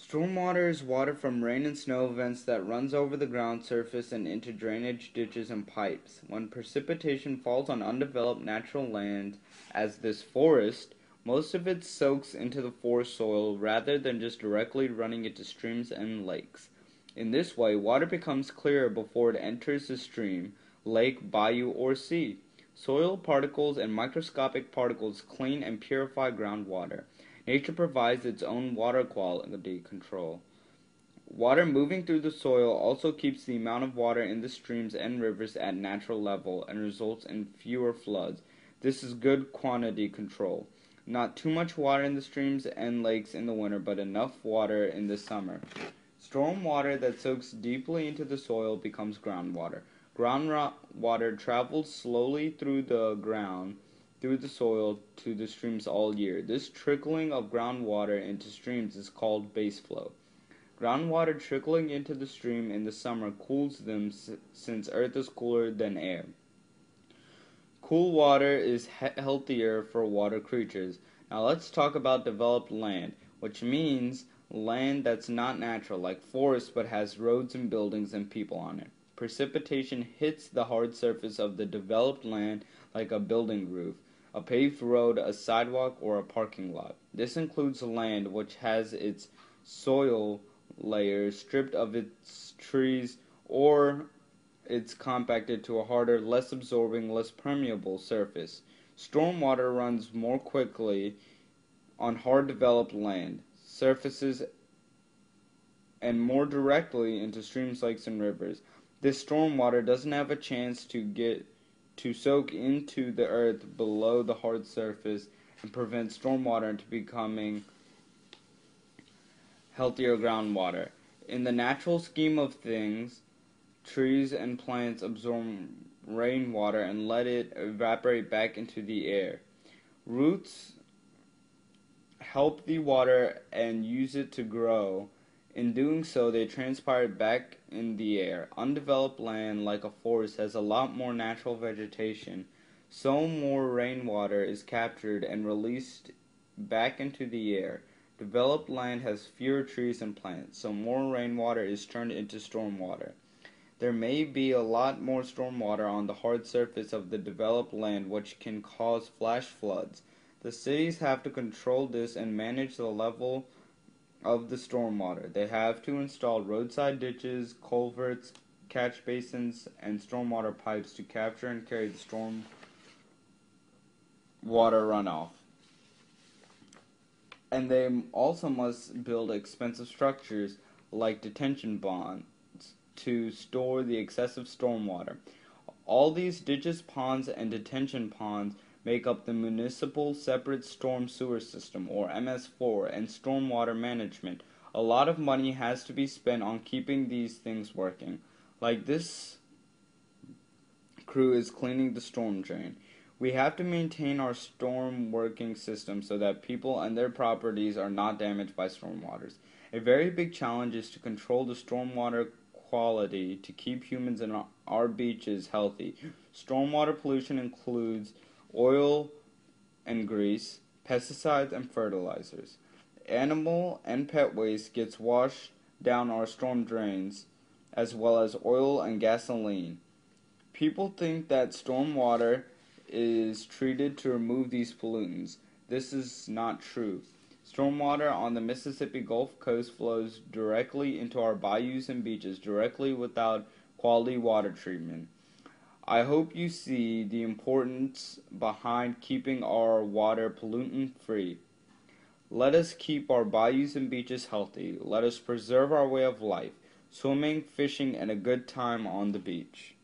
Stormwater is water from rain and snow events that runs over the ground surface and into drainage ditches and pipes. When precipitation falls on undeveloped natural land, as this forest, most of it soaks into the forest soil rather than just directly running into streams and lakes. In this way, water becomes clearer before it enters the stream, lake, bayou, or sea. Soil particles and microscopic particles clean and purify groundwater. Nature provides its own water quality control. Water moving through the soil also keeps the amount of water in the streams and rivers at natural level and results in fewer floods. This is good quantity control. Not too much water in the streams and lakes in the winter, but enough water in the summer. Storm water that soaks deeply into the soil becomes groundwater. Groundwater travels slowly through the soil to the streams all year. This trickling of groundwater into streams is called base flow. Groundwater trickling into the stream in the summer cools them since earth is cooler than air. Cool water is healthier for water creatures. Now let's talk about developed land, which means land that's not natural, like forests but has roads and buildings and people on it. Precipitation hits the hard surface of the developed land like a building roof, a paved road, a sidewalk, or a parking lot. This includes land which has its soil layers stripped of its trees, or it's compacted to a harder, less absorbing, less permeable surface. Stormwater runs more quickly on hard developed land surfaces and more directly into streams, lakes, and rivers. This stormwater doesn't have a chance to soak into the earth below the hard surface and prevent stormwater into becoming healthier groundwater. In the natural scheme of things, trees and plants absorb rainwater and let it evaporate back into the air. Roots help the water and use it to grow. In doing so, they transpire it back in the air. Undeveloped land, like a forest, has a lot more natural vegetation, so more rainwater is captured and released back into the air. Developed land has fewer trees and plants, so more rainwater is turned into stormwater. There may be a lot more stormwater on the hard surface of the developed land, which can cause flash floods. The cities have to control this and manage the level of the stormwater. They have to install roadside ditches, culverts, catch basins, and stormwater pipes to capture and carry the storm water runoff. And they also must build expensive structures like detention ponds to store the excessive stormwater. All these ditches, ponds, and detention ponds make up the Municipal Separate Storm Sewer System, or MS4, and stormwater management. A lot of money has to be spent on keeping these things working. Like this crew is cleaning the storm drain. We have to maintain our storm working system so that people and their properties are not damaged by stormwaters. A very big challenge is to control the stormwater quality to keep humans and our beaches healthy. Stormwater pollution includes oil and grease, pesticides, and fertilizers. Animal and pet waste gets washed down our storm drains, as well as oil and gasoline. People think that storm water is treated to remove these pollutants. This is not true. Stormwater on the Mississippi Gulf Coast flows directly into our bayous and beaches, directly without quality water treatment. I hope you see the importance behind keeping our water pollutant free. Let us keep our bayous and beaches healthy. Let us preserve our way of life, swimming, fishing, and a good time on the beach.